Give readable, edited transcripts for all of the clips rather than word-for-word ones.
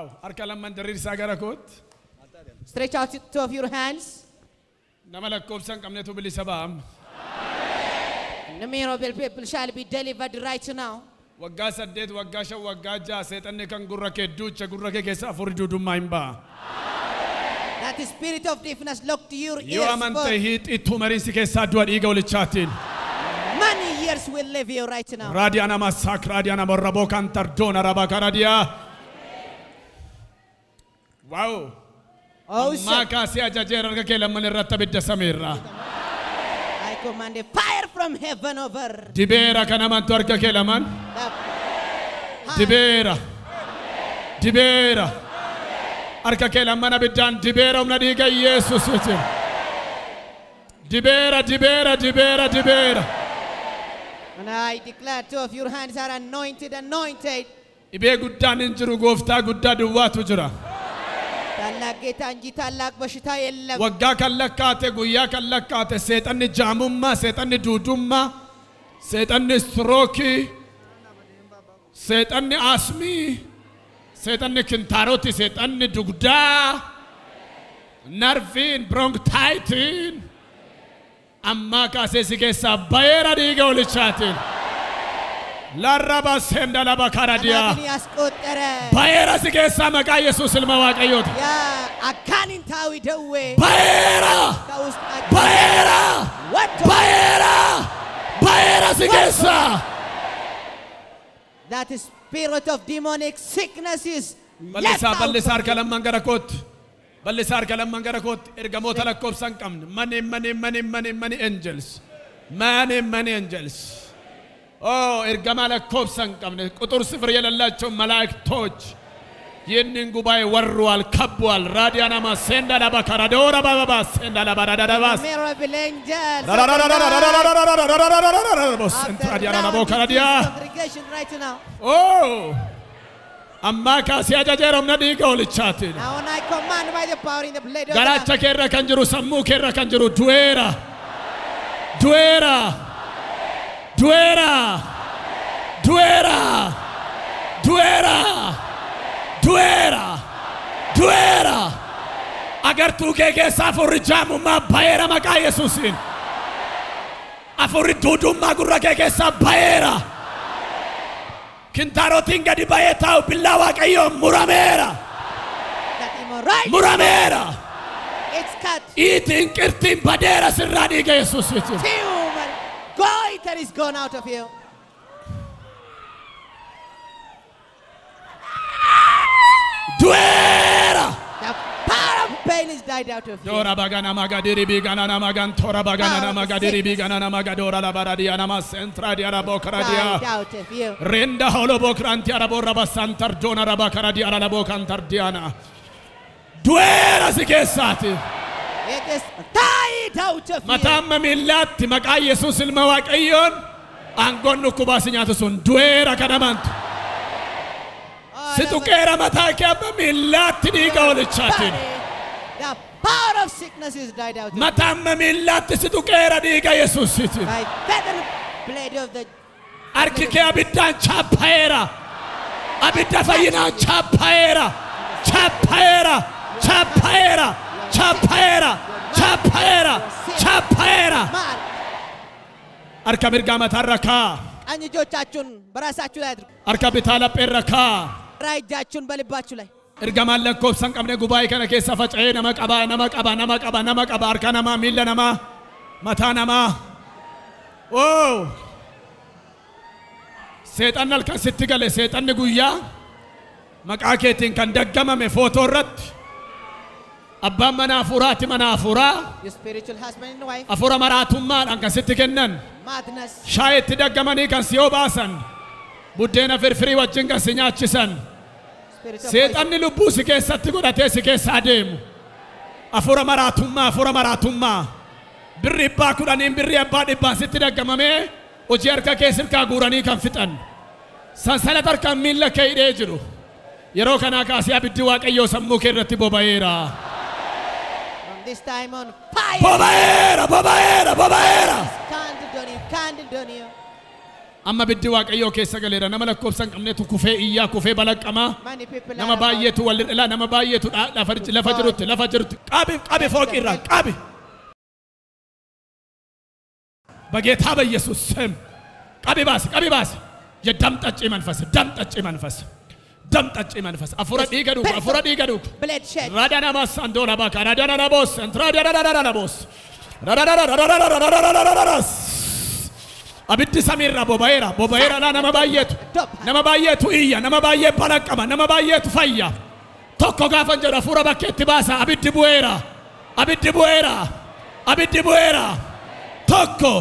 Wow, harka lamman diriirsaa gara kootti. Stretch out two of your hands. Nama lakkoofsan qabnetu bilisa ba'am. The miracle people shall be delivered right now. Waggaa 8 waggaa 5 waggaa 6 seexanni kan gurra kee duucha gurra kee keessa afur duudummaa hin ba'a. That the spirit of deafness locked your ears. Yoo amante hiixiitu mariinsi keessaa du'a dhiiga walichaatiin. Many years will live you right now. Raadiyaana masaak raadiyaana morraboo kan tardoona rabaa karadiyaa. Wow. Amma kaasee ajajeera arga kee lamman irratti abidda sameerra. I command a fire from heaven over. Dibeera kana mantu arga kee lamman. Dibeera. Dibeera. Arga kee lamman abiddaan dibeera humna dhiiga Yesuus jechuun. Dibeera dibeera dibeera dibeera. And I declare two of your hands are anointed, anointed. Ibee guddaan hin jiru gooftaa guddaa duwwaatu jira. Waggaa kan lakkaate guyyaa kan lakkaate seexanni jaamummaa seexanni duudummaa seexanni strookii seexanni asmii seexanni kintaaroti seexanni dugdaa narviin bronktaayitiin ammaa kaasee si keessaa bayeera dhiiga walichaatiin. Larraba senda laba karadia. Baera si keessa maqaa Yesuus ilma Waaqayyooti. Akkanin taawi dawwe. Baera. Baera. Baera. Baera si keessa. That is spirit of demonic sicknesses. Bal'isa harka lamman gara kootti. Bal'isa harka lamman gara kootti. Ergamoota lakkoofsan qabne. Many angels. Many angels. Oh, ergama lakkoofsan qabne quxur sifir የሌላቸው መላእክቶች ይህንን ጉባኤ ወረዋል ከበዋል raadiyaana masenda laba karadora baba senda laba dadabas miracle angels raadiyaana laba karadia congregation right now. Oh, amma kaasee ajajeeram na dhiiga walichaatiin. Now when I command by the power in the blood of garacha keerra kan jiru sammuu keerra kan jiru du'eera du'eera du'eera du'eera du'eera du'eera du'eera agartuu kee keessaa afurri jaamummaa bayeera maqaa Yesuusiin afurri duudummaa gurra kee keessaa bayeera kintaarotiin gadi bayee taa'u billaa Waaqayyoo murameera murameera ittiin qirtiin badeera sirraa dhiiga Yesuusiitiin. Goiter is gone out of you. Duera. The power of pain is died out of you. Dora bagana magadiri bigana namagan tora bagana namagadiri bigana namagadora la baradia namas entra di arabo karadia. Died out of you. Renda holobo kranti arabo rabasantar jona rabakaradia arabo kantar diana. Duera sikesati. It is died out of you. Matamma millatti maqaa Yesuus ilma Waaqayyoon aangoon dhukkubaasi nyaatu sun du'eera kanamantu. Situqeera mataa kee amma millatti dhiiga walichaatiin. The power of sickness is died out of you. Matamma millatti situqeera dhiiga Yesuusiitiin. By the blade of the harki kee abiddaan chaappaeera. Abidda fayyinaan chaappaeera. Chaappaeera. Chaappaeera. Chapaera, chapaera, chapaera. Arka mirga matarraka. Ani jochachun barasachu lai. Arka bitala perraka. Rai jachun balibachu lai. Ergamaan lakkoofsan qabne gubaa'ee kana keessa faca'ee nama qaba harka namaa miila namaa mataa namaa. Oh! Seexanni halkan sitti gale seexanni guyyaa maqaa keetiin kan daggamame footoo irratti. Abbaan mana afuraati mana afuraa. Your spiritual husband and wife. Afura maraatummaadhaan kan sitti kennan. Madness. Shaayii itti daggamanii kan si obaasan. Buddeena firfirii wajjin kan si nyaachisan. Seexanni lubbuu si keessatti godhatee si keessa adeemu. Afura maraatummaa. Birri abbaa kudhaniin birri abbaa dhibbaan sitti daggamamee hojii harka kee sirkaa guuranii kan fixan. Sansalata harkaan miilla kee hidhee jiru. Yeroo kanaa kaasee abiddi Waaqayyoo sammuu kee irratti boba'eera. This time on fire. Bobaera. Candle on you. Amma biddi waaqayyoo keessa galeera nama lakkoofsan qabneetu kufee iyyaa kufee balaqqamaa nama baay'eetu walirra nama baay'eetu lafa jirutti qabi fooqirraa qabi በጌታ በኢየሱስ ስም ቀቢ ባስ የደም ጠጪ መንፈስ አፉራ ዲገዱ ራዳና ማሳንዶላ ባካ ራዳና ናቦስ እንትራዳና ናቦስ abiddi samirra bobaera na nama bayetu iya nama baye balaqama nama bayetu fayya tokko gafan jara fura bakketti basa abiddi buera tokko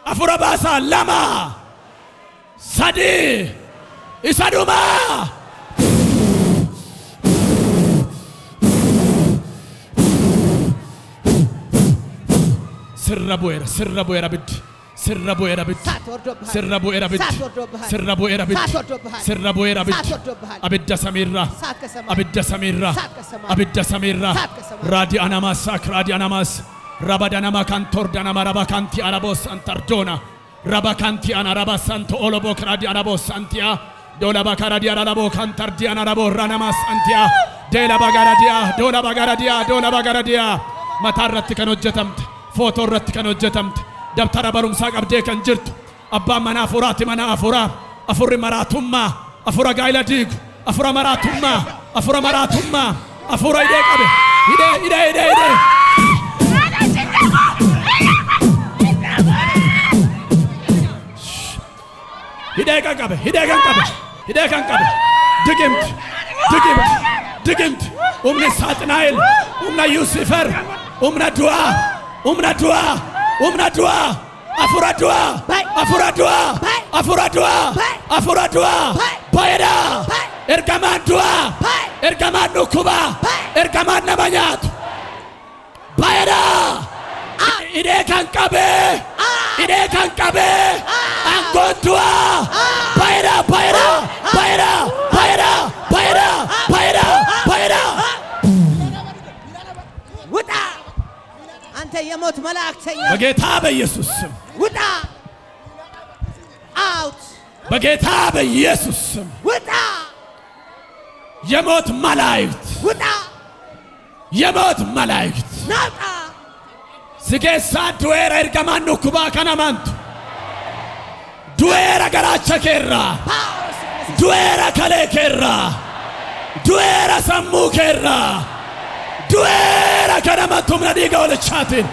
afura basa lama sadi isaduma sirra buera bid abidda samirra radi anamas rabadanama kantordanama rabakanti arabos antardona rabakanti anarabas anto olobok radi arabos antia dola bakaradi arabo kantardi anarabo ranamas antia dola bagaradia matarratti kan hojjetamte foto irratti kan hojjetamte dabtara barumsaa qabdee kan jirtu abbaan mana afuraati mana afurri maraatummaa afura gaayila diigu afura maraatummaa afura idee qabe idee hidee kan qabe digimt umni saatinaayil umna yusifer umna dua afura dua bayada ergaman nukuba ergaman namanyat bayada ide kan kabe angon dua bayada wuta ante yemot malaktenya በጌታ በኢየሱስ ስም ውጣ out በጌታ በኢየሱስ ስም ውጣ የሞት መላእክት ናውጣ ስጌሳ ዱዌራ እርገማን ኑኩባ ከነማንቱ ዱዌራ ገራቸ ኬራ ዱዌራ ከሌ ኬራ ዱዌራ ሰሙ ኬራ ዱዌራ ከነማንቱ ምናዲጋ ወለቻትን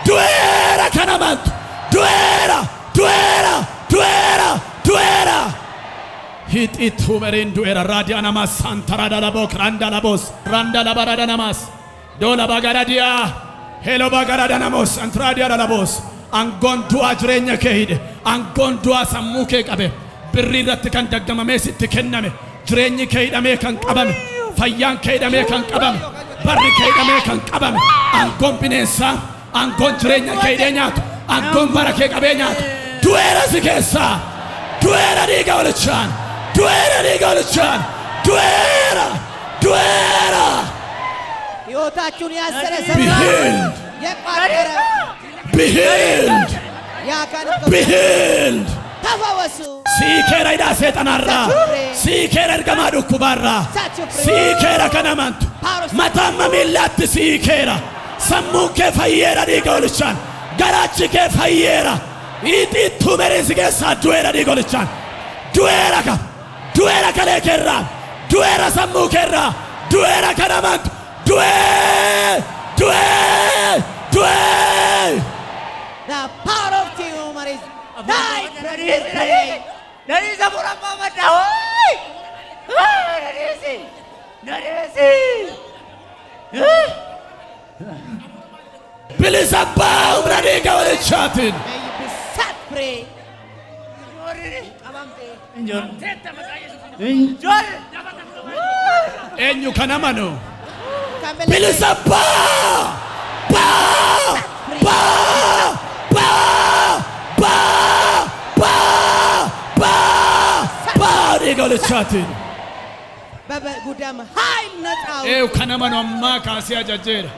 ዱዌራ ከነማንቱ ዱዌራ ሂጢቱ መሬን ዱዌራ ራዲያና ማሳንተራዳ ለቦክ ራንዳ ለቦስ ራንዳ ለባራዳ ነማስ ዶላ ባጋራዲያ ሄሎ ባጋራዳ ነሞስ አንትራዲያ ለቦስ አንጎን ዱአ ጅሬኛ ከሂደ አንጎን ዱአ ሰሙ ከቀበ ብሪረት ከን ደገመ ሲት ከነመ ጅሬኝ ከሂደመ ከን ቀበመ ፈያን ከሂደመ ከን ቀበመ በር ከሂደመ ከን ቀበመ አንጎን ቢኔሳ አንጎን ጅሬኛ ከሂደኛቱ አንጎን በረከ ቀበኛቱ ዱዌራ ሲከሳ ዱዌራ ዲጋውልቻን ዱዌራ ሕይወታችሁን ያሰረ የቋጠረ ቢሂልድ ተፈወሱ ሲኬራ ኢዳ ሰይጣናራ ሲኬራ እርገማዱ ኩባራ ሲኬራ ከነማንቱ መታመሚላት ሲኬራ ሰሙከ ፈየራ ዲጋውልቻን ገራች ከፈየራ ኢጢቱ መሬስ ገሳ ዱዌራ ዲጋውልቻን ዱዌራ ከሌከራ ዱዌራ ሰሙከራ ዱዌራ ከነማንቱ ዱዌ the power of tumor is die Dari sabura mama dawai Narisi bilisaba umrani gawalchatin may you be set free Enjoy enyu kanamano Come bilisaba gawalchatin Baba Gudam high not out eu kanamano amma kasiya jajjera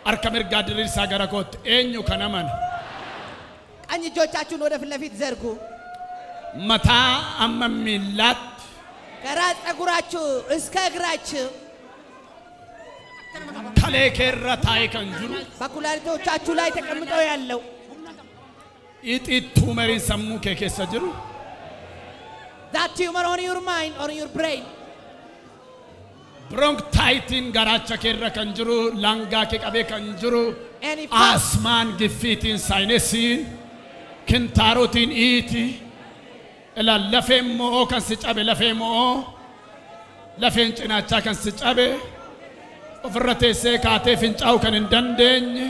arkamer gadrir sagara kot enyu kanamano ቀኝ እጆቻችሁን ወደ ፊት ለፊት ዘርጉ መታ አመሚላት ከራስ ፀጉራችሁ እስከ እግራችሁ ከሌከራ ታዬ ከንጅሩ በኩላሊቶቻችሁ ላይ ተቀምጠው ያለው ኢጢት ቱመሪን ሰሙ ከከሰ ጅሩ that tumor on your mind or your brain bronchitis garacha kerra kanjuru langa ke qabe kanjuru asman gifitin sinusin kintarotin iti ila lafemo kan sicabe lafemo lafen cinacha kan sicabe ofrate se kaate fincaw kan indandenye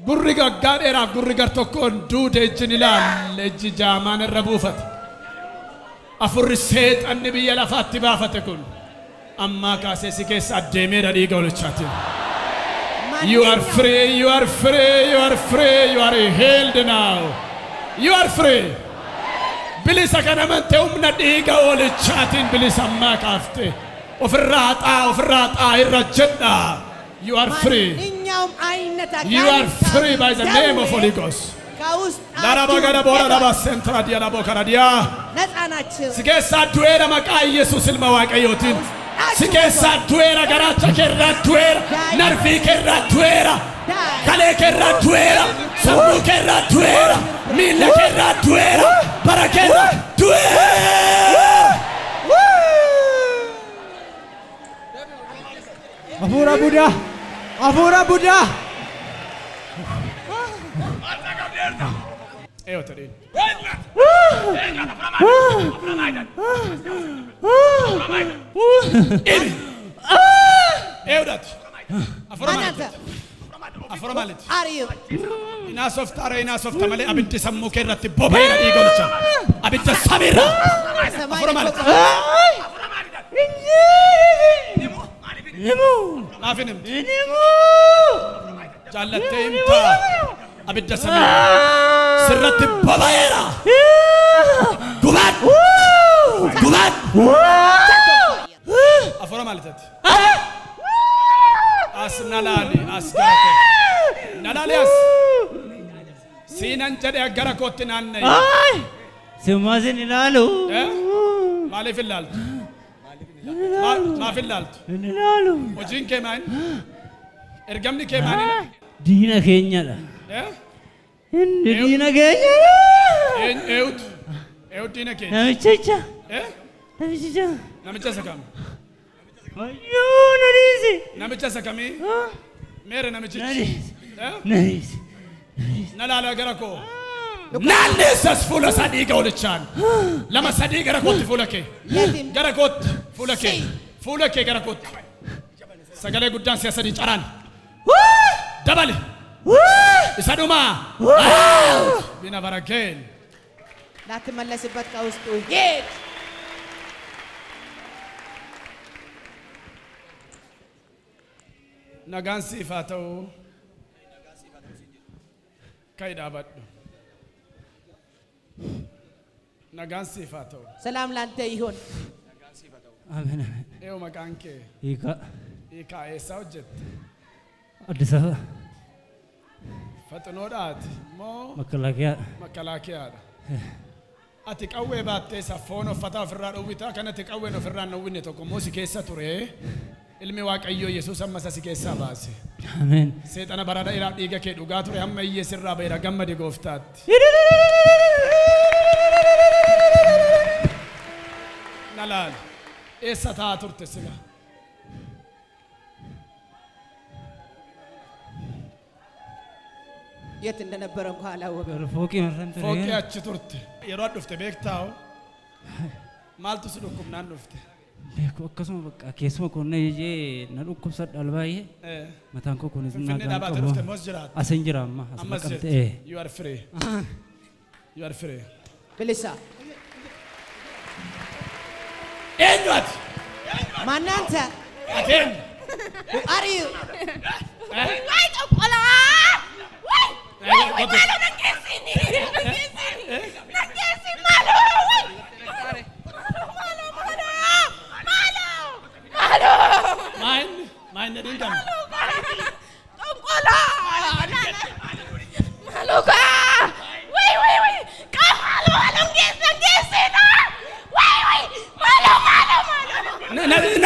gurri gaggar era gurri gar tokko duude jinilal ejji jaman rabufat afur set annabi yala fatiba fatakun amma kaase sikes ademe radi goluchati you are free you are free you are free you are healed now you are free bilisa kana mante umna diga oluchatin bilisa amma kafte ofrata irajna you are free you are free by the name of Holy Ghost Darabagara bora daba centra dia la boca dia sikesa duera maka Jesus ilma waqayotin sikesa duera garacha kerra duera narfi kerra duera kale kerra duera sabu kerra duera milla kerra duera barakera duera Afura Buddha Eyo tadin Eyo dat Afura malit are you ina soft tamale abinti sammu kerratti bobayra digolcha abinti samira Afura malit Nafinim Jalatte imta abidda sami sirratti babayra gubat afora malitat asnalali asgarako nalali as sinan jade agarakot nanne simazin ilalu mali filal ما في اللالت وجين كمان ارجمني كمان دينا كينيا لا دينا كينيا ايوت دينا كينيا نمشيشا نمشيشا سكام ايو نريسي نمشيشا كامي ميرا نمشيشا نريس نلا لا غراكو نالسس فولا صديقه ولچان لما صديقه غراكوت فولكي غراكوت فولكي غراكوت سغله غدان سياسدي چران دبل اسادوما بينا بركين لا تملسበት ከውስጡ ጌት نغان صفاتو كايدابد نغان صفاتو سلام لاንተ ይሁን አሜን ኤው መቃንኬ ኢካ ኤሳውጀት አዲስ አበባ ፈጥኖዳት ሞ መከላከያ አቲ ቀዌ ባቴ ሰፎኖ ፈታ ፍራ ዶዊታ ከነቲ ቀዌ ነው ፍራ ነው ወኔ ተቆሞ ሲከሰ ቱሬ ilmi waaqayyo yesus amma sikessa baase amen seetana barada ira dhiiga kee dhugaa ture amma iyyesirraa bayra gammade gooftaatti nalal essa taa turte sila የት እንደነበረ እንኳን አላወቀም ፎቂ መረንተ ፎቂ አች ቱርte የሮ አድፍተ ቤክታው ማልቱ ስዱኩም ናን ዱፍተ Beko akkasuma bakka keessuma konne je na dhukkubsad albaayee mataan ko kunis na asin jira amma asqamte you are free you are free bilisa enwat mananta aten who are you wait ola wait malo na kesini malo Mine na din kami. Tungkola! Malo ka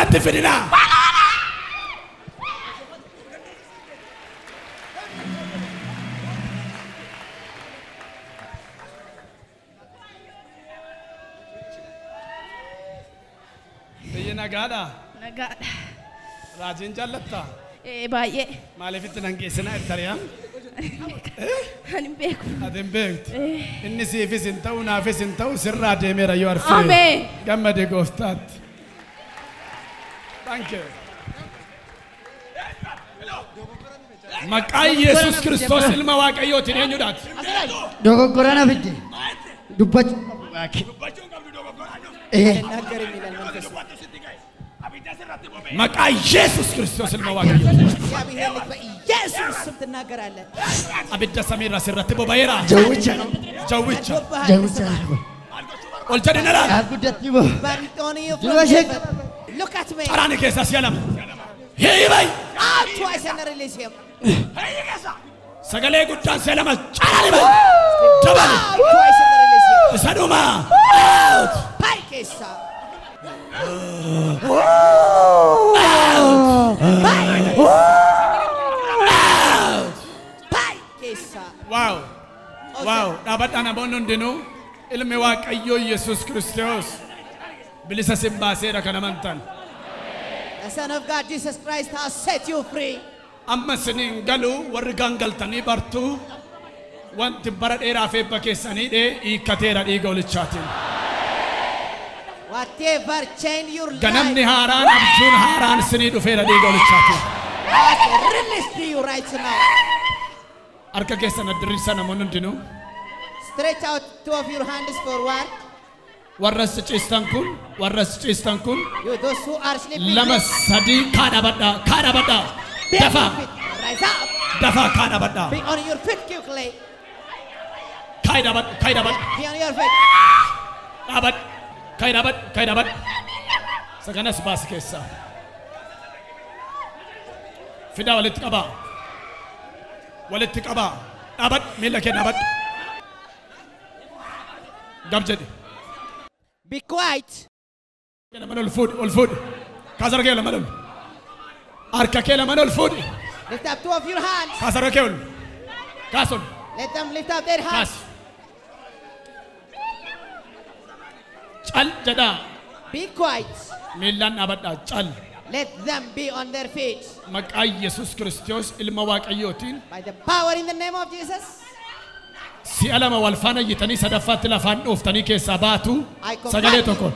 natti fidina. Biyya nagaadha. Nagaadha. Raajiin jallatta. Baay'ee. Maaliif itti nangeessina ittariyaa? Ani beeku. Atin beektu. Inni siifis hin ta'u naafis hin ta'u sirraa deemeera yoo arfee. Ameen. Gammade gooftaatti. Thank you. Maqaa Yesuus Kiristoos ilma Waaqayyootiin eenyudhaati? Dogoggorana fidde. Dubbachuu Maqaa Yesuus Kiristoos ilma Waaqayyootiin. ኢየሱስ ስም ትናገራለህ Abidda samiirra sirratti boba'eera. jawwicha Jawwicha. jawwicha Ol jedhina laala. guddatti bo Bartoniyo Duba shek. Look at me. Qaraani keessaa si'a lama. Hii bayi. Out twice and release him. Sagalee guddaan si'a lama caraani bayi. Dabali. Out twice and release him. Isa dhuma. Out. Paikesa. Paikesa. Wow. Wow. Dhaabadhaan namoonni hundinuu ilmi Waaqayyoo Yesuus Kiristoos bilisa sin baaseera kan amantan. The Son of God Jesus Christ has set you free. Amma siniin galuu warri gangaltanii bartuu wanti bara dheeraaf eebba keessanii hiikkateera dhiiga olichaatiin. Whatever change your Ganamni life haaraan abjuun haaraan sinii dhufeera dhiiga olichaatiin. has released to you right now. Harka keessan addirriisa namoonni hundinuu Stretch out two of your hands forward. warra ciistan kun You those who are sleeping. lama sadii kaadhabadhaa. Be on Dafa your feet. Rise up. dafa kaadhabadhaa. Be on your feet quickly. Kaadhabadhaa. Be on your feet. Kaadhabadhaa. Saganas baas keessaa. Fidaa walitti qabaa. Dhaabadhu miila kee dhaabadhu. Gab jedhi. Be quiet. Laman ol fuudhi. Kaasara kee laman ol. Harka kee laman ol fuudhi. Lift up two of your hands. Kaasara kee ol. Kaas ol. Let them lift up their hands. Kaas. Cal jedhaa. Be quiet. Miilaan dhaabadhaa cal. Let them be on their feet. Maqaa Yesuus Kiristoos ilma Waaqayyootiin By the power in the name of Jesus. si'a lama wal faana iyyitanii sadaffaatti lafaan dhooftanii keessaa baatu I command sagalee you. tokko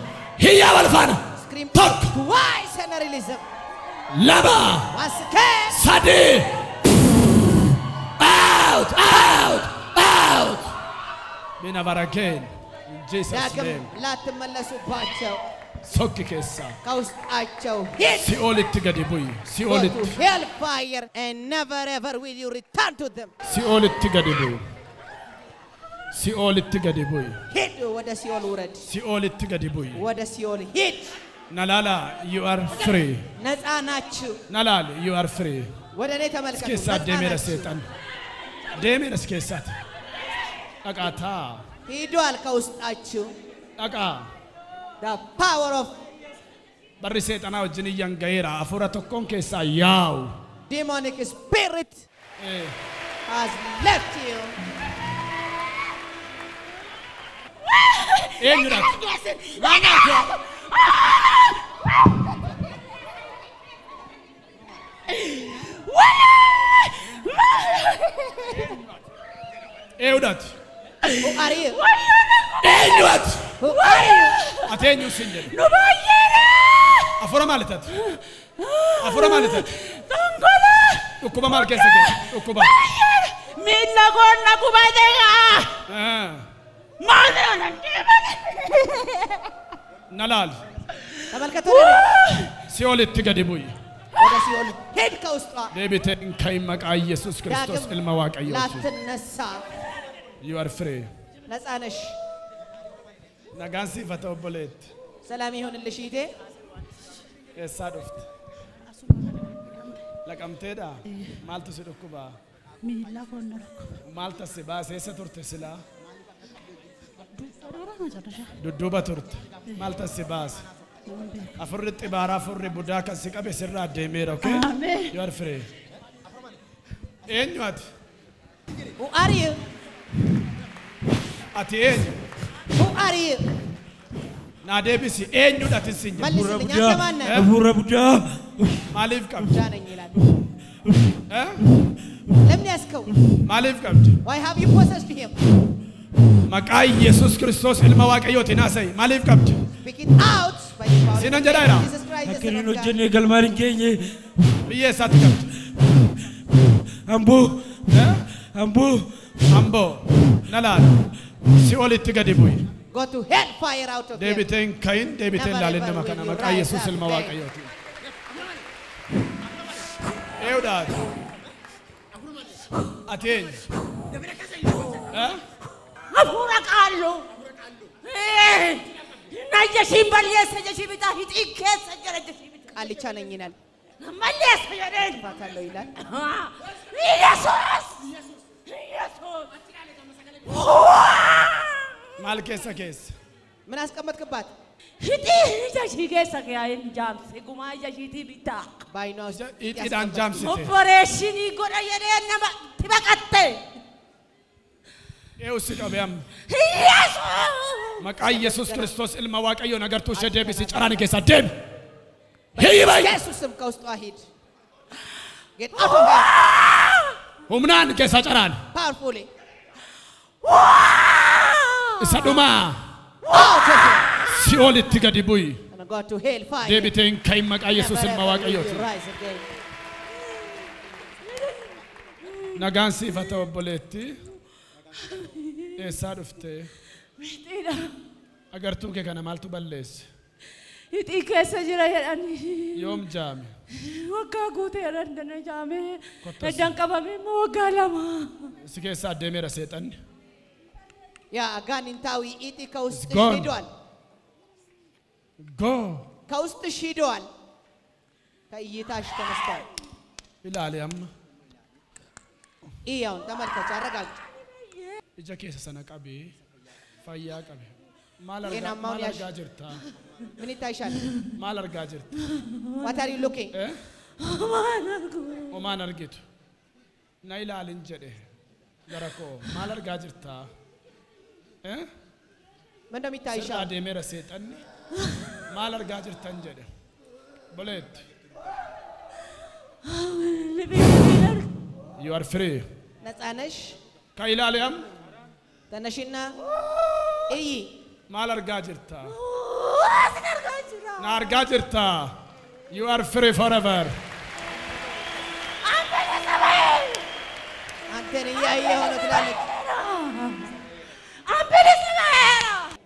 hiyyaa wal faana Scream tokko twice and release them. lama Once again. sadii out. Be never again in Jesus ዳግም name. ላትመለሱባቸው Sokki keessaa ከውስጣቸው ሂድ. si'oolitti gadi bu'i. Go to Si'oolitti hellfire and never ever will you return to them. si'oolitti gadi bu'i. Si'oolitti gadi bu'i. ሂድ ወደ ሲኦል ውረድ። Si'oolitti gadi bu'i. ወደ ሲኦል ሂድ። Nalaala you are free. ነፃ ናችሁ። Nalaal you are free. ወደ እኔ ተመልከቱ። Keessaa ነፃ deemeera ናችሁ። seexan. Deemeeras keessaati. Dhaqaataa. ሂዷል ከውስጣችሁ። Dhaqaa. The power of Barri seexanaa wajjin iyyan gaheera. Hafuura tokkoon keessaa yaa'u. demonic spirit Eh, has left you. Eenyudhaati? Eenyudhaati? Who are you? Eenyudhaati? Who are you? Ati eenyu sin jedhu? Hafuura maalitaati? Hafuura maalitaati? Dhukkuba maal keessa kee? Dhukkuba. Miila koonna gubateera. Ah, Maasiraan deemate. Nalaal. ተመልከቱ ወደ እኔ። Si'oolitti gadi bu'i. ወደ ሲኦል ሂድ ከውስጧ። Deebiteen kan maqaa Yesuus Kiristoos ዳግም ilma Waaqayyooti. ላትነሳ You are free. ነፃ ነሽ። Nagaan siif haa ta'u obboleetti. ሰላም ይሁንልሽ እህቴ። Eessaa dhufte? Laqamteedha? Maaltu si dhukkubaa? Miila koonna rakko. Maaltu si baase? Eessa turte silaa? Dudduuba Dudduuba turte. Maaltu si baase? Afurri xibaara afurri budaa kan si qabe sirraa deemeera, okay? Amen. You are free. Eenyu ati? Who are you? Ati eenyu? Who are you? Naa deebisi eenyu dhati sin jedhu. Malli sila nyaata maanna. Afuura budaa. Maaliif qabdi? Budaa na nyilaan. Let me ask you. Maaliif qabdi? Why have you possessed him? Maqaa Yesuus Kiristoos ilma Waaqayyooti naasa'i. Maaliif qabdi? Speak it out by the power Sinan of the jedhaa name jira. of Jesus Christ, the Akka Son inni of God. hojjennee galmaan hin geenye. Biyya eessaatti qabdi? Amboo. Amboo. Amboo. Nalaala. Si olitti gadi bu'i. Go to hell fire out of him. Deebiteen kayin deebiteen Never laalin ever nama will kana you maqaa rise Yesuus up ilma again. Waaqayyooti. Eewdaati. Ati eenyu? Afuura qaallu. Na jashiin balleessa jashii bitaa hixii keessa jira jashii bitaa. Qaallichaa na nyilaan. Balleessa jedheen. Faatalloo ilaal. Yesuus. Yesuus. Maal keessa keessa? ምን አስቀመጥክባት? Hixii jashii keessa kaayin jaamse gumaa jashiitii bitaa. በዓይኗ ውስጥ Ixidhaan jaamsite. Opereeshinii godha jedhee nama itti baqatte. Eewu si qabe amma. Yesuus. Maqaa Yesuus Kiristoos ilma Waaqayyoon agartuu ishee deebisi caraani keessa deemi. Hiibayi. ኢየሱስ ስም ከውስጧ ሂድ። Get out of here. Humnaan keessa caraan. Powerfully. Isa dhumaa. Out of here. Si olitti gadi bu'i. And go to hell fire. Deebiteen kayin maqaa Yesuus Never ilma ever will Waaqayyooti. you rise again. Nagaan siif haa ta'u obboleetti. Eessaa dhufte? Hixhiidha. Agartuun kee kana maaltu balleesse? Hixhii keessa jira jedhanii. Yoom jaame? Waggaa guutee dandana jaamee. Kottas. Eddan qabamee immoo waggaa lama. Si keessaa adeemeera seexanni. ያ አጋንንታዊ ኢጢ ከውስጥሽ It's gone. ሂዷል። Go. ከውስጥሽ ሂዷል። ከእይታሽ ተነስቷል። Ilaali amma. ይያውን ተመልከች፣ አረጋግጥ። Ija keessa sana qabee fayyaa qabe. ጤናማውን Maal ያሽ argaa jirta? ምን ይታይሻል? Maal argaa jirta? What are you looking? Homaan argitu. Na ilaalin jedhe. Gara koo maal argaa jirta? ምን እንደሚታይሻል? Sirraa adeemeera seexanni. Maal argaa jirtan jedhe. Boleetti. You are free. ነፃ ነሽ? Ka ilaali amma. ተነሽና እይ። Maal argaa jirta? Na argaa jirta. You are free forever. አንተን እያየሁ ነው ትላለች።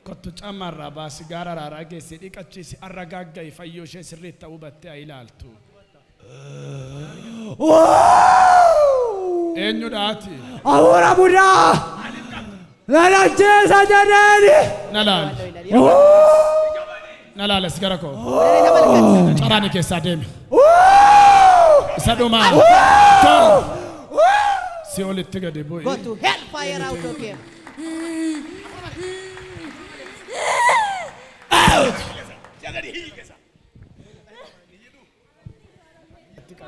Kottu camarraa baasi gaara raaraa geesse dhiqachiisi arragaagga'i fayyoo ishee sirriitti ta'uu battee haa ilaaltu. Eenyudhaati? Afuura budaa. Lalacheessa jedheeni. Na laali. Na laales gara koo. Caraani keessaa deemi. Isa dhumaa. Si olitti gadi bu'i. Go to hell fire out of here.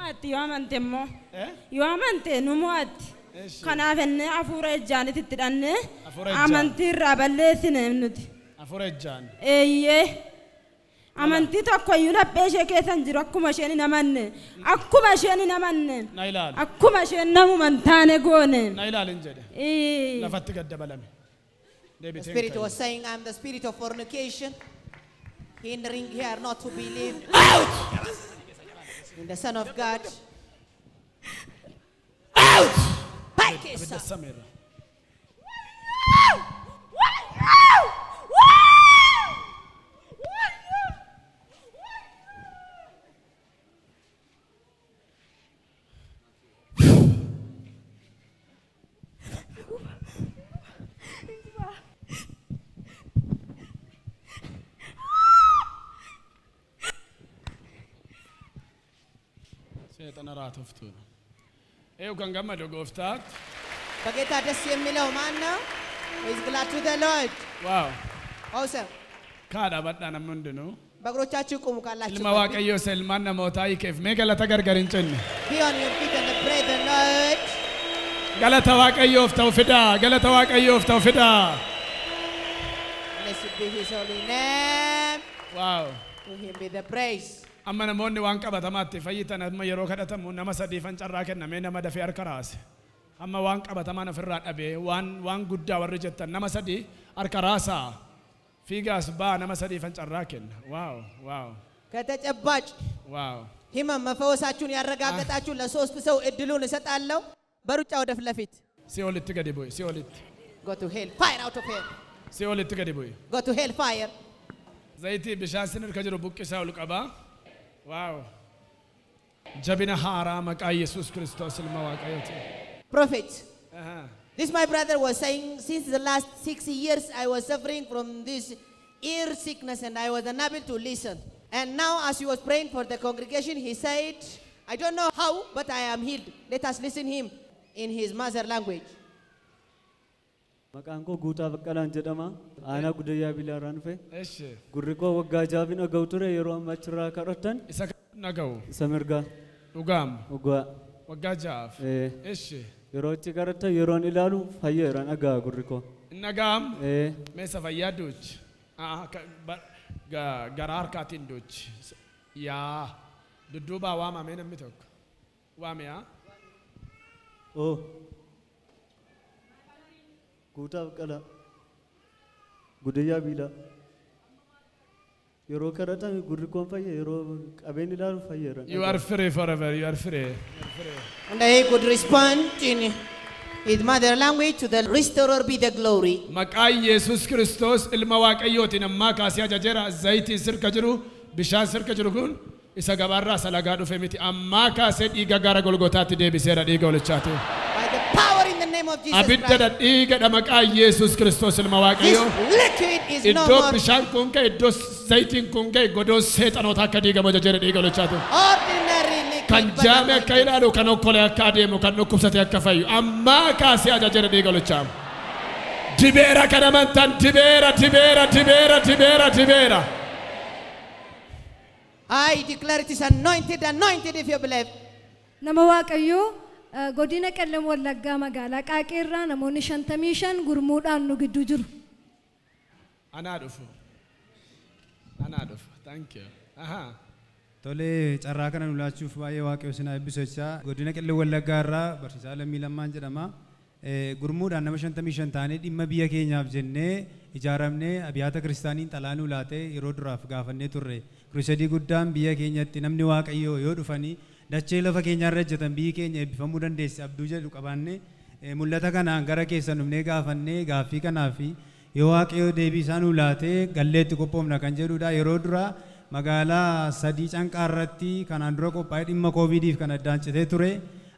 Ati yoo amante immoo yoo amante nu mo'atti. Kanaaf inni hafuura ejjaanitti itti dhannee Hafuura ejjaan. amantii irraa balleessine nuti. Hafuura ejjaan. Eeyyee. Amantii tokko iyyuu laphee ishee keessa hin jiru akkuma isheen hin amanne. Akkuma isheen hin amanne. Na ilaali. Akkuma isheen namuma hin taane goone. Na ilaalin jedhe. Ee. Lafatti gad dabalame. The Deebiteen spirit ka'e. was saying, I'm the spirit of fornication, hindering here not to believe in the Son of God. Out! Abidda sameera. Seexana raatoftuudha. Eeyu kan gammadu gooftaatti. በጌታ ደስ የሚለው ማን ነው? Who is glad to the Lord? Waaw. Awesome. Kaadha badhaa namni hundinuu. በእግሮቻችሁ ቁሙ ካላችሁ ilma waaqayyoo isa ilmaan namootaa hiikeef mee galata gargar hin cinne be on your feet and pray the Lord. galata waaqayyoof ta'u fidaa galata waaqayyoof ta'u fidaa Blessed be his holy name. wow To him be the praise. amma namoonni waan qabatamaatti fayyitan amma yeroo kadhatamu nama sadiifan carraa kennamee nama dafee harka raase amma waan qabatamaan ofirraa dhabee waan guddaa warri jettan nama sadii harka raasaa fiigaas baa nama sadiifan carraa kenna wow ከተጨባጭ wow ህመም መፈወሳችሁን ያረጋገጣችሁ ለሶስት ሰው እድሉን እሰጣለሁ። በሩጫ ወደ ፊት ለፊት ሲኦልtti gadi bu'i ሲኦልtti go to hell fire out of hell ሲኦልtti gadi bu'i go to hell fire. zayitii bishaan sinir ka jiru buqqisaa ol qabaa wow jabina haaraa maqaa yesus kristos ilma waaqayyooti Prophet, this my brother was saying since the last 6 years I was suffering from this ear sickness and I was unable to listen. And now as he was praying for the congregation, he said, I don't know how, but I am healed. Let us listen him in his mother language. Maqaan koo Guutaa Baqqalaan jedhama. Aanaa Gudayyaa Bilaaraan dhufe. eshi Gurri koo waggaa jaafina ga'u ture yeroo amma achirraa kadhattan isa naga'u isa mirgaa dhugaam waggaa waggaa jaaf eshi yeroo itti kadhattan yeroon ilaalu fayyeera nagaa gurri koo. nagaam meesa fayyaa duuchi garaa harkaatiin duuchi yaa dudduubaa waamamee namni tokko waame yaa Oh. Guutaa Baqqalaa. Gudayyaa Biilaa. Yeroo kadhatame gurri koon fayye yeroo qabeen ilaalu fayyeera. you are free forever you are free And he could respond in his mother language to the restorer be the glory. maqaa yesus kristos ilma waaqayyootiin ammaa kaasee ajajeera zayitii sirka jiru bishaan sirka jiru kun isa gabaarraa salagaa dhufe miti ammaa kaasee dhiiga gara golgotaatti deebiseera dhiiga olichaati By the power in the name of Jesus abidda Christ. dhiiga maqaa yesus kristos ilma This waaqayyoo liquid is no iddoo more bishaan kun ka'e iddoo zayitiin kun ka'e godoon seexanoota akka diigamu ajajeera dhiiga olichaati ordinary liquid. kan but jaame akka anointed. ilaalu kan okkolee akka adeemu kan dhukkubsate akka fayyu ammaa kaasee ajajeera dhiiga olichaa dibeera kan amantan dibeera I declare it is anointed if you believe. Nama Waaqayyoo godina Qellem Wallaggaa magaalaa Qaaqeerraa namoonni 55 gurmuudhaan nu gidduu jiru. anaa dhufu thank you Tole carraa kana nu laachuuf baay'ee waaqayyo sinaa eebbisochaa godina Qellem Wallaggaa irraa barsiisaa Lammii Lammaan jedhama. Gurmuudhaan nama 55 taanee dhimma biyya keenyaaf jennee ijaaramnee abiyyaata kiristaaniin xalaanuu laatee yeroo duraaf gaafannee turre. Kiristoodii guddaan biyya keenyatti namni waaqayyoo yoo dhufanii dachee lafa keenyaarra ejjetan biyyi keenya eebbifamuu dandeessi abduu jedhu qabaannee mul'ata kanaan gara keessan dhufnee gaafannee gaaffii kanaaf yoo waaqayyoo deebii isaa nuu laatee galleetti qophoofna kan jedhudha. Yeroo dura magaalaa sadii canqaa irratti kanaan dura qophaa'ee dhimma koovidiif kan addaan citee ture.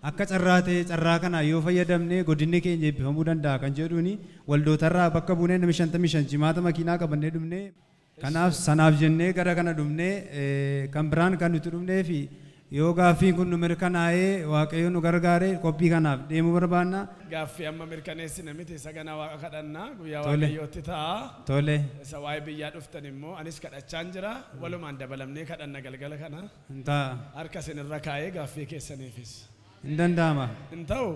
Akka carraatee carraa kana yoo fayyadamne godinni keenya eebbifamuu danda'a kan jedhuuni waldootarraa bakka buunee nama 55 jimaata makiinaa qabannee dhumne kanaaf sanaaf jennee gara kana dhumne kan biraan kan nuti dhumnee fi yoo gaaffiin kun nu mirkanaa'ee waaqayyo nu gargaare qophii kanaaf deemuu barbaanna. Gaaffii amma mirkaneessine miti sagana waaqa kadhannaa guyyaa waaqayyootti ta'a. Tole. Isa waa'ee biyyaa dhuftan immoo anis kadhachaan jira walumaan dabalamnee kadhanna galgala kana. Ta'a. Harka isinirra kaa'ee gaaffii keessaniifis. Hin danda'ama. Hin ta'u.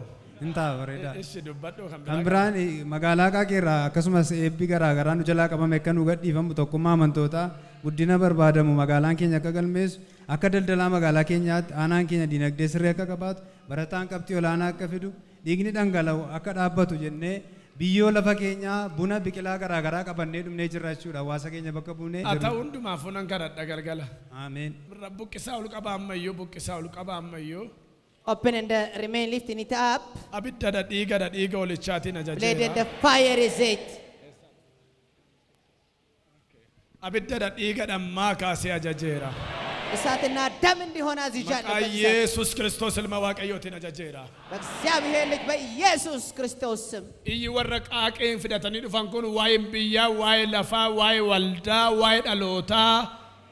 Hin ta'a bareeda. Ishi dubbadhu kan biraan magaalaa Qaaqeerraa akkasumas eebbi garaa garaa nu jalaa qabame akka nu gadhiifamu tokkummaa amantootaa guddina barbaadamu magaalaan keenya akka galmeessu akka daldalaa magaalaa keenyaatti aanaan keenya dinagdee sirrii akka qabaatu barataan qabxii olaanaa akka fidu dhiigni dhangala'u akka dhaabbatu jennee biyyoo lafa keenyaa buna biqilaa garaa garaa qabannee dhumnee jirra jechuudha hawaasa keenya bakka buunee jirra. Ata hundumaaf funan kadhadha galgala. Ameen. Buqqisaa ol qaba ammayyuu. Open and remain lifting it up. Abidda dhiiga olichaatiin ajajeera. Let the fire is it. Abidda dhiiga dhammaa kaasee ajajeera. እሳትና ደም እንዲሆን አዝዣለሁ። ኢየሱስ ክርስቶስ ilma waaqayyootiin ajajeera. በእግዚአብሔር ልጅ በኢየሱስ ክርስቶስ ስም iyyi warra qaaqeen fidatanii dhufan kun waa'ee biyyaa, waa'ee lafaa, waa'ee waldaa, waa'ee dhalootaa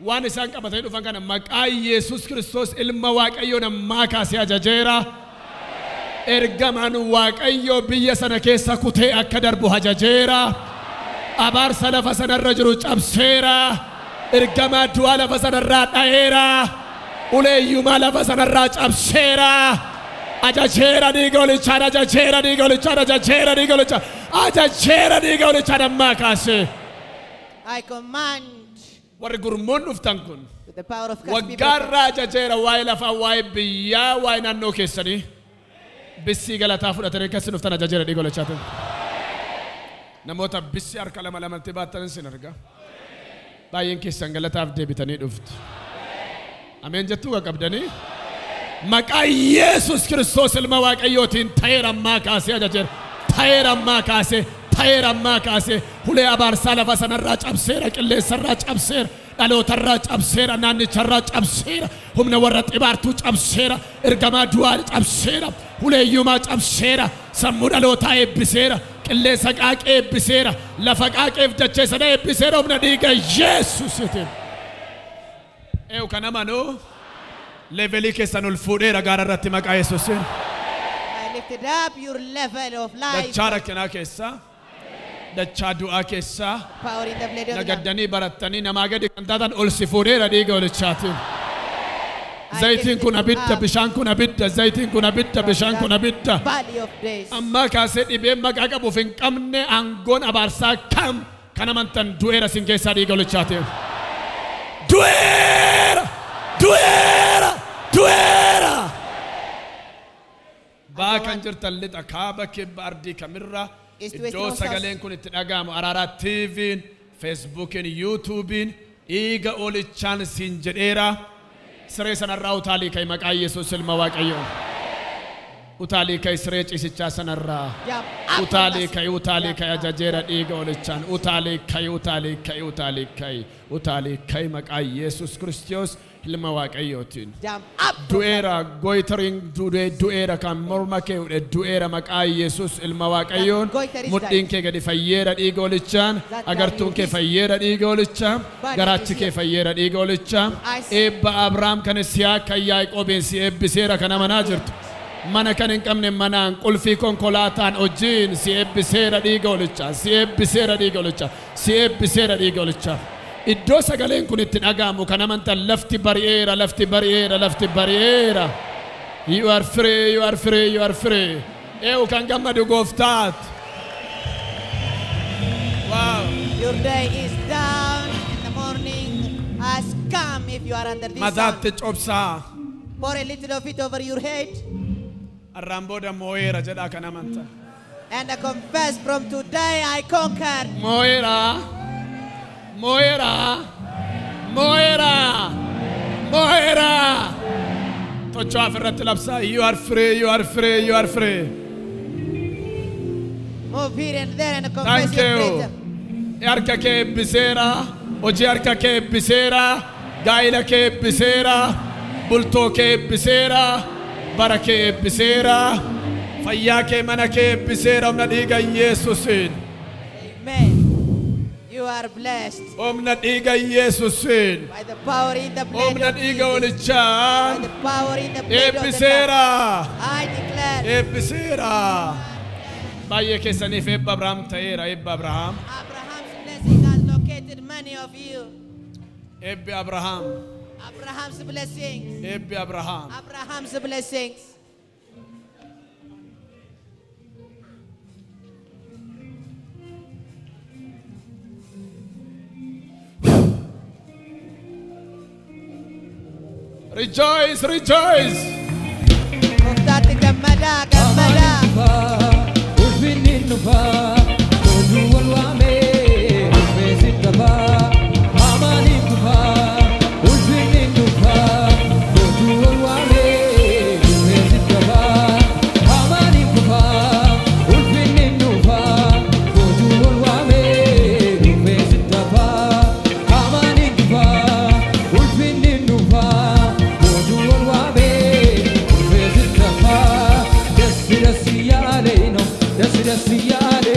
waan isaan qabatanii dhufan kana maqaa Yesus Kristos ilma waaqayyoo nammaa kaasee ajajeera. Ergamaan waaqayyoo biyya sana keessa kutee akka darbu ajajeera. Abaarsa lafa sanarra jiru cabseera. Ergamaa du'aa lafa sanarraa dha'eera. Uleeyyumaa lafa sanarraa cabseera. Ajajeera dhiiga olichaan ajajeera dhiiga olichaan ajajeera dhiiga olichaan ajajeera dhiiga olichaan ammaa kaase. I command Warri gurmuun dhuftan kun with the power of God. waggaarraa ajajeera waa'ee lafaa waa'ee biyyaa waa'ee naannoo keessanii bissii galataa fudhatanii akkasii dhuftan ajajeera dhiiga olichaatiin. Namoota bissii harka lama lamatti baattan sin arga. Baay'een keessan galataaf deebitanii dhuftu. Ameen jettuu qabdanii. Maqaa Yesus Kiristoos ilma Waaqayyootiin ta'eera ammaa kaasee ajajeera. Ta'eera ammaa kaasee. Ta'eera ammaa kaasee. Hulee abaarsaa lafa sanarraa cabseera. Qilleensarraa cabseera. Dhalootarraa cabseera. Naannicharraa cabseera. Humna warra xibaartuu cabseera. Ergamaa du'aa cabseera. Huleeyyumaa cabseera. Sammuu dhalootaa eebbiseera. Qilleensa qaaqee eebbiseera. Lafa qaaqeef dachee sana eebbiseera. Humna dhiiga Yesuusitiin. Eewu kana manuu. Levelii keessan ol fuudheera gaara irratti maqaa Yesuusiin. I lifted up your level of life. Dachaa rakkinaa keessaa, dachaa du'aa keessaa, Power in the blood of the Lamb. nagaddanii barattanii namaa gadi kan taatan ol si fuudheera dhiiga olichaatiin. Zayitiin kun abidda, bishaan kun abidda, zayitiin kun abidda, bishaan kun abidda. Valley of days. Ammaa kaasee dhibeen maqaa qabuuf hin qabne aangoon abaarsaa kam kan amantan du'eera sin keessaa dhiiga olichaatiin. Du'eera! Du'eera! Du'eera! Baa kan jirtan lixa kaaba kibba ardii kamirra iddoo sagaleen kun itti dhaga'amu ARARA TV'n, Facebook'n, YouTube'n dhiiga olichaan siin jedheera. Siree sanarraa utaalii ka'e maqaa Yesuus ilma Waaqayyoo. Utaalii ka'e siree ciisichaa sanarraa. Utaalii ka'e ajajeera dhiiga olichaan. Utaalii ka'e maqaa Yesuus Kiristoos ilma Waaqayyootiin. Du'eera goytariin du'eera kan morma kee du'eera maqaa Yesuus ilma Waaqayyoon. Mudhiin kee gadi fayyeera dhiiga olichaan. Agartuun kee fayyeera dhiiga olichaan. Garaachi kee fayyeera dhiiga olichaan. Eebba Abrahaam kan Isiyaaq kan Yaaqoobiin si eebbiseera kan amanaa jirtu. Mana kan hin qabne manaan qulfii konkolaataan hojiin si eebbiseera dhiiga olichaan. Si eebbiseera dhiiga olichaan. Si eebbiseera dhiiga olichaan. Iddoo sagaleen kun itti dhaga'amu kan amantan lafti bari'eera, lafti bari'eera, lafti bari'eera. You are free, you are free, you are free. Eewu kan gammadu gooftaat. Wow. Your day is down and the morning has come if you are under this Mataatti sound. cobsaa. Pour a little of it over your head Arraan booda moo'eera jedhaa kan amantan. and I confess from today I conquered. Moo'eera. Moo'eera. Moo'eera. Moo'eera. Tochoaf irratti labsaa. You are free, you are free, you are free. Move here and there and confess Thank your you. freedom. Harka kee eebbiseera. Hojii harka kee eebbiseera. Gaa'ila kee eebbiseera. Bultoo kee eebbiseera. Bara kee eebbiseera. Fayyaa kee mana kee eebbiseera. Humna dhiiga Yesuusiin. Amen. You are blessed Humna dhiiga Yesuusiin. by the power in the blood Humna of dhiiga Jesus. By olichaan. the power in the blood of the Lamb. Eebbiseera. I declare Eebbiseera. Baay'ee keessaniif eebba Abrahaam ta'eera. Eebba Abrahaam. Abraham's blessing has located many of you. Eebbi Abrahaam. Abraham's blessing. Eebbi Abrahaam. Abraham's blessings. Rejoice, rejoice. Muftaati gammada, gammada. Yes,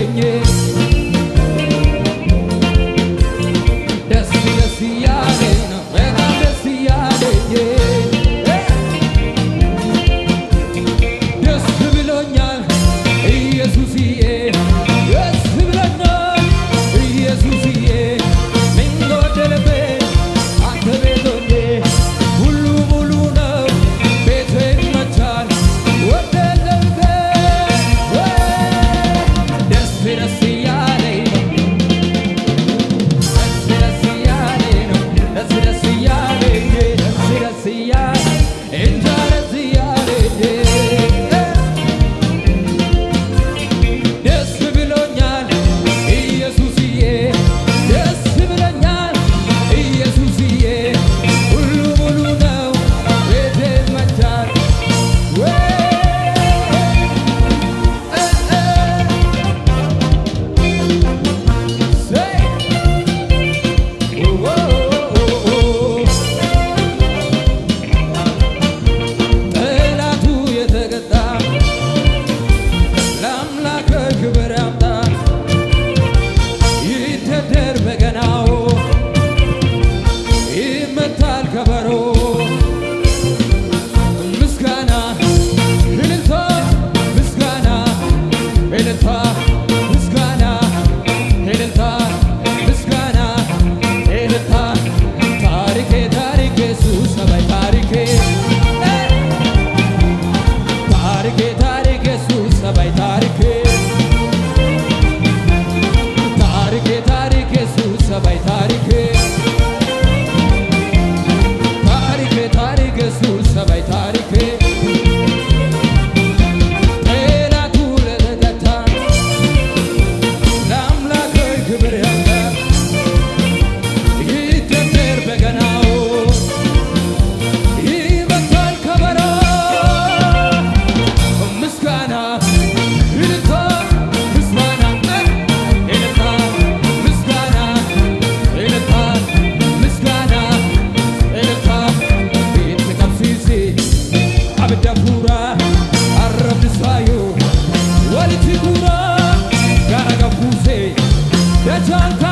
Raajii